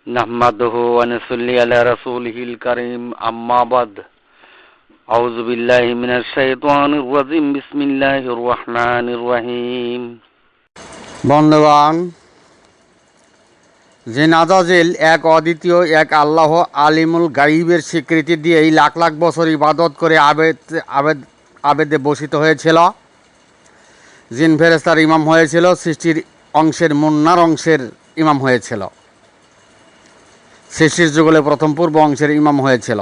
نحمده ونصلي على رسوله الكريم أما بعد أعوذ بالله من الشيطان الرجيم بسم الله الرحمن الرحيم বন্ধুগণ, জিন আজাজিল এক অদ্বিতীয় এক আল্লাহ আলিমুল গাইবের স্বীকৃতি দিয়েই লাখ লাখ বছর ইবাদত করে আবেদে বসিত হয়েছিল। জিন ফেরেশতার ইমাম হয়েছিল, সৃষ্টির অংশের মুন্নার অংশের ইমাম হয়েছিল, সৃষ্টির যুগলে প্রথম পূর্ব অংশের ইমাম হয়েছিল।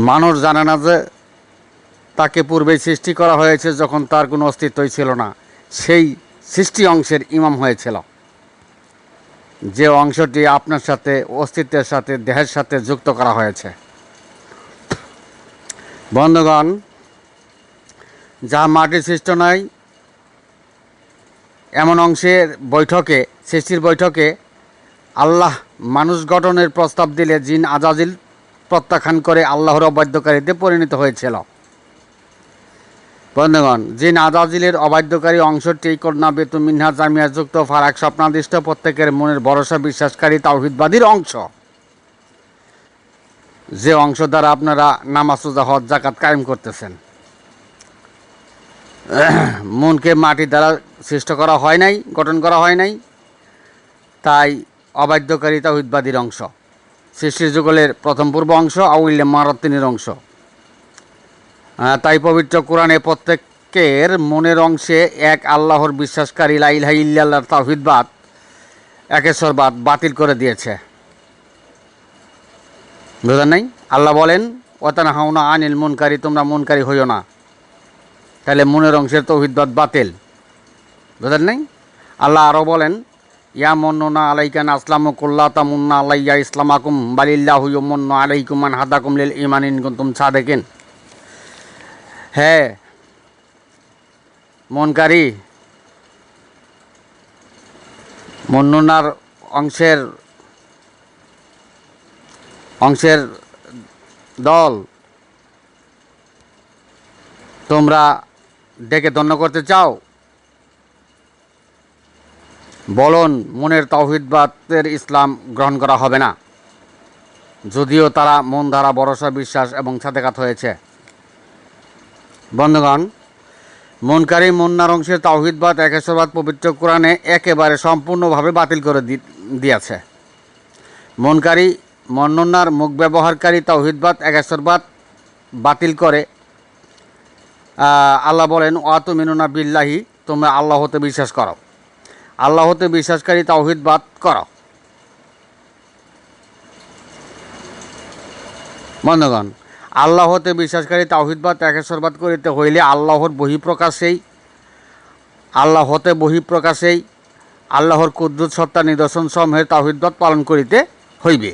মানুষ জানে না যে তাকে পূর্বেই সৃষ্টি করা হয়েছে, যখন তার কোনো অস্তিত্বই ছিল না। সেই সৃষ্টি অংশের ইমাম হয়েছিল, যে অংশটি আপনার সাথে অস্তিত্বের সাথে দেহের সাথে যুক্ত করা হয়েছে। বন্ধুগণ, যা মাটির সৃষ্ট নয়, এমন অংশের বৈঠকে, সৃষ্টির বৈঠকে আল্লাহ মানুষ গঠনের প্রস্তাব দিলে জিন আজাজিল প্রত্যাখ্যান করে আল্লাহর অবাধ্যকারীতে পরিণত হয়েছিল। বন্ধুগণ, জিন আজাজিলের অবাধ্যকারী অংশটি কন্যা বেতু মিনহা জামিয়া যুক্ত ফারাক স্বপ্নাদিষ্ট প্রত্যেকের মনের ভরসা বিশ্বাসকারী তাওহীদবাদীর অংশ, যে অংশ দ্বারা আপনারা নামাজ রোজা হজ যাকাত কায়েম করতেছেন। মনকে মাটি দ্বারা সৃষ্ট করা হয় নাই, গঠন করা হয় নাই, তাই অবাধ্যকারী তাওহীদবাদীর অংশ, সৃষ্টির যুগলের প্রথম পূর্ব অংশ, আউইলে মারাত্তিনের অংশ। তাই পবিত্র কোরআনে প্রত্যেকের মনের অংশে এক আল্লাহর বিশ্বাসকারী লা ইলাহা ইল্লাল্লাহর তাওহীদবাদ, একেশ্বরবাদ বাতিল করে দিয়েছে। বুঝলেন নাই? আল্লাহ বলেন ওয়াতানহাউনা আনিল মুনকারি, তোমরা মুনকারি হইও না। তাহলে মনের অংশের তাওহীদবাদ বাতিল। বুঝলেন নাই? আল্লাহ আরও বলেন ইয়া মন্নুনা আলাইকান আসলামু কুল্লা তামুন্না আলাইয়া ইসলামাকুম বালিল্লাহু ইয়ামুন্নু আলাইকুম মান হাদাকুম লিল ঈমান ইন কুনতুম সাদিকিন। হ্যাঁ মনকারী, মন্নুনার অংশের দল, তোমরা ডেকে ধন্য করতে চাও? বলুন, মনের তাওহীদবাদের ইসলাম গ্রহণ করা হবে না, যদিও তারা মন দ্বারা ভরসা বিশ্বাস এবং সাদেকাত হয়েছে। বন্ধুগণ, মুনকারী মুন্নার অংশের তাওহীদবাদ একেশ্বরবাদ পবিত্র কোরআনে একেবারে সম্পূর্ণভাবে বাতিল করে দিয়েছে। মুনকারী মন্নুনার মুখ ব্যবহারকারী তাওহীদবাদ একেশ্বরবাদ বাতিল করে আল্লাহ বলেন ওয়াতুমিনুনা বিল্লাহি, তোমরা আল্লাহ হতে বিশ্বাস করো, আল্লাহ হতে বিশ্বাসকারী তাওহীদবাদ করো। বন্ধুগণ, আল্লাহ হতে বিশ্বাসকারী তাওহীদবাদ একেশ্বরবাদ করিতে হইলে আল্লাহর বহিঃপ্রকাশেই আল্লাহর কুদরত সত্তা নিদর্শন সমূহের তাওহীদবাদ পালন করিতে হইবে।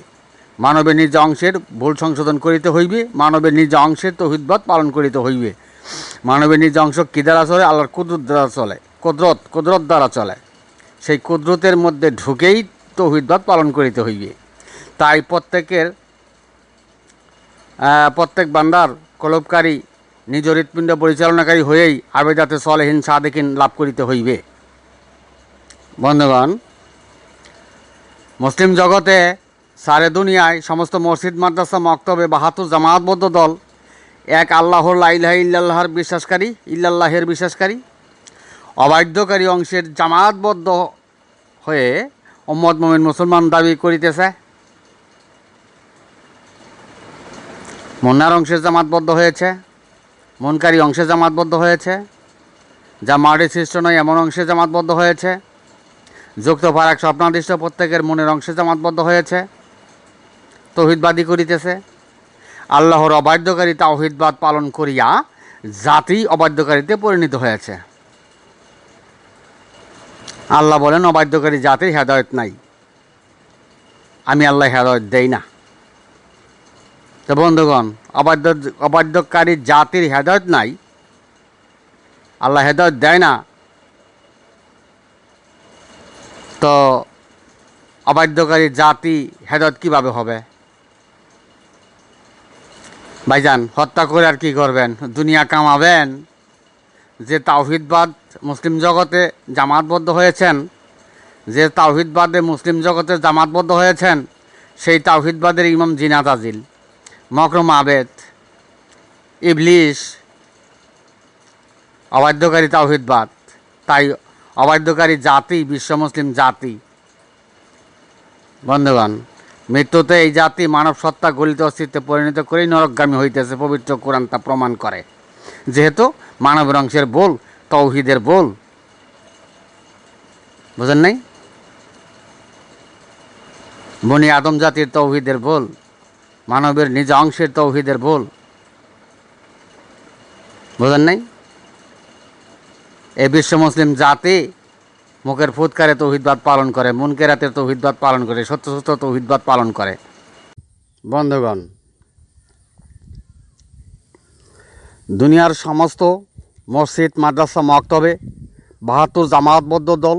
মানবের নিজ অংশের ভুল সংশোধন করিতে হইবে, মানবের নিজ অংশের তাওহীদবাদ পালন করিতে হইবে। মানবের নিজ অংশ কী দ্বারা চলে? আল্লাহর কুদরত দ্বারা চলে, কুদরত দ্বারা চলে। সেই কুদরতের মধ্যে ঢুকেই তাওহীদবাদ পালন করিতে হইবে। তাই প্রত্যেক বান্দার কলবকারী নিজ হৃৎপিণ্ড পরিচালনাকারী হয়েই আবেদাতে সলেহিন সাদেকিন লাভ করিতে হইবে। বন্ধুগণ, মুসলিম জগতে সারে দুনিয়ায় সমস্ত মসজিদ মাদ্রাসা মক্তবে বাহাতুর জামায়াতবদ্ধ দল এক আল্লাহর লা ইলাহা ইল্লাল্লাহের বিশ্বাসকারী অবাধ্যকারী অংশের জামায়াতবদ্ধ হয়ে উম্মত মুমিন মুসলমান দাবি করিতেছে। মুন্নার অংশের জামাতবদ্ধ হয়েছে, মুনকারী অংশে জামাতবদ্ধ হয়েছে, যা মাটির সৃষ্ট নয় এমন অংশে জামাতবদ্ধ হয়েছে, যুক্ত ফারাক স্বপ্নাদিষ্ট প্রত্যেকের মনের অংশে জামাতবদ্ধ হয়েছে, তাওহীদবাদী করিতেছে। আল্লাহর অবাধ্যকারী তাওহীদবাদ পালন করিয়া জাতি অবাধ্যকারীতে পরিণত হয়েছে। আল্লাহ বলেন অবাধ্যকারী জাতির হেদায়েত নাই, আমি আল্লাহ হেদায়েত দেই না। তো বন্ধুগণ, অবাধ্যকারী জাতির হেদায়েত নাই, আল্লাহ হেদায়েত দেয় না, তো অবাধ্যকারী জাতি হেদায়েত কীভাবে হবে? ভাইজান, হত্যা করে আর কি করবেন? দুনিয়া কামাবেন? যে তাওহীদবাদ মুসলিম জগতে জামাতবদ্ধ হয়েছেন, যে তাওহিদবাদে মুসলিম জগতে জামাতবদ্ধ হয়েছেন, সেই তাওহিদবাদের ইমাম জিনাত আজিল, মকরম আবেদ, ইবলিশ অবাধ্যকারী তাওহিদবাদ। তাই অবাধ্যকারী জাতি বিশ্ব মুসলিম জাতি। বন্ধুগণ, মৃত্যুতে এই জাতি মানব সত্তা গলিত অস্তিত্বে পরিণত করেই নরকগামী হইতেছে, পবিত্র কোরআন তা প্রমাণ করে। যেহেতু মানবের অংশের বল তৌহিদের বল, বুঝেন নাই? বনি আদম জাতির তৌহিদের বল, মানবের নিজ অংশের তৌহিদের বল, বুঝেন নাই? এই বিশ্ব মুসলিম জাতি মুখের ফুৎকারে তৌহিদবাদ পালন করে, মুনকেরাতে তৌহিদবাদ পালন করে, সত্য সত্য তৌহিদবাদ পালন করে। বন্ধুগণ, দুনিয়ার সমস্ত মসজিদ, মাদ্রাসা, মক্তবে ৭২ জামাতবদ্ধ দল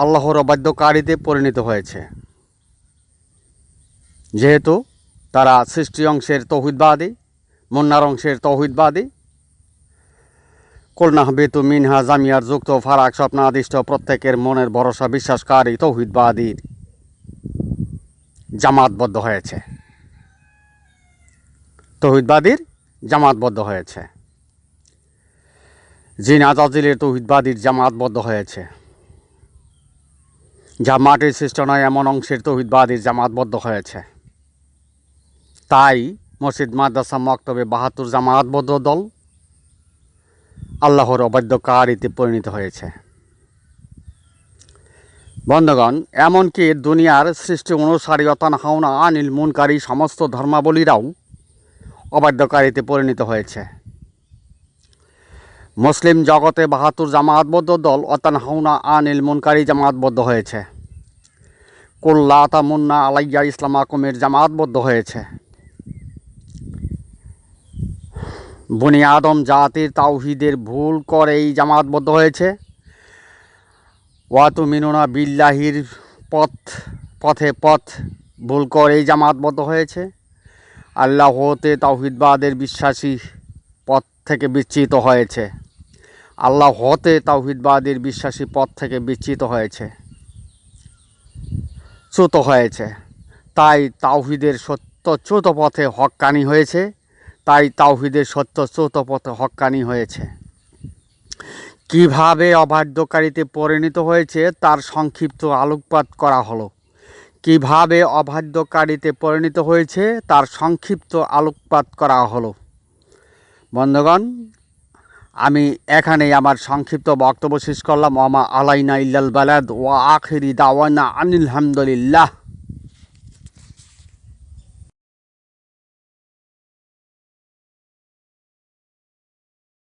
আল্লাহর অবাধ্যকারীতে পরিণত হয়েছে। যেহেতু তারা সৃষ্টি অংশের তৌহিদবাদী, মুন্নার অংশের তৌহিদবাদী, কুলনাহবিতু মিনহা জামিয়ার যুক্ত ফারাক স্বপ্নাদিষ্ট প্রত্যেকের মনের ভরসা বিশ্বাসকারী তৌহিদবাদীর জামাতবদ্ধ হয়েছে, তৌহিদবাদীর জামাতবদ্ধ হয়েছে। জিনাত আজিলের তৌহিদবাদীর জামাতবদ্ধ হয়েছে। যা মাটির সৃষ্ট নয় এমন অংশের তৌহিদবাদীর জামাতবদ্ধ হয়েছে। তাই মসজিদ, মাদ্রাসা, মক্তবে ৭২ জামাতবদ্ধ দল আল্লাহর অবাধ্যকারীতে পরিণত হয়েছে। বন্ধুগণ, এমনকি দুনিয়ার সৃষ্টি অনুসারী অতানহাউনা আনিল মুনকারী সমস্ত ধর্মাবলীরাও অবাধ্যকারীতে পরিণত হয়েছে। মুসলিম জগতে ৭২ জামাতবদ্ধ দল অতানহাউনা আনিল মুনকারী জামাতবদ্ধ হয়েছে। কুল্লা তামুন্না আলাইয়া ইসলামাকুমের জামাতবদ্ধ হয়েছে। বনি আদম জাতির তাওহিদের ভুল করেই জামাতবদ্ধ হয়েছে। ওয়াতু মিনুনা বিল্লাহির পথে ভুল করেই জামাতবদ্ধ হয়েছে। আল্লাহ হতে তাওহিদবাদের বিশ্বাসী পথ থেকে বিচ্যুত হয়েছে। আল্লাহ হতে তাওহিদবাদের বিশ্বাসী পথ থেকে বিচ্যুত হয়েছে, চ্যুত হয়েছে। তাই তাওহিদের সত্যচ্যুত পথে হক্কানি হয়েছে। তাই তাওহিদের সত্যচ্যুত পথে হক্কানি হয়েছে। কিভাবে অবাধ্যকারীতে পরিণত হয়েছে তার সংক্ষিপ্ত আলোকপাত করা হলো। কিভাবে অবাধ্যকারীতে পরিণত হয়েছে তার সংক্ষিপ্ত আলোকপাত করা হলো। বন্ধুগণ, আমি এখানেই আমার সংক্ষিপ্ত বক্তব্য শেষ করলাম। ওয়া মা আলাইনা ইল্লাল বালাদ ওয়া আখিরি দাওয়ানা আনিল হামদুলিল্লাহ।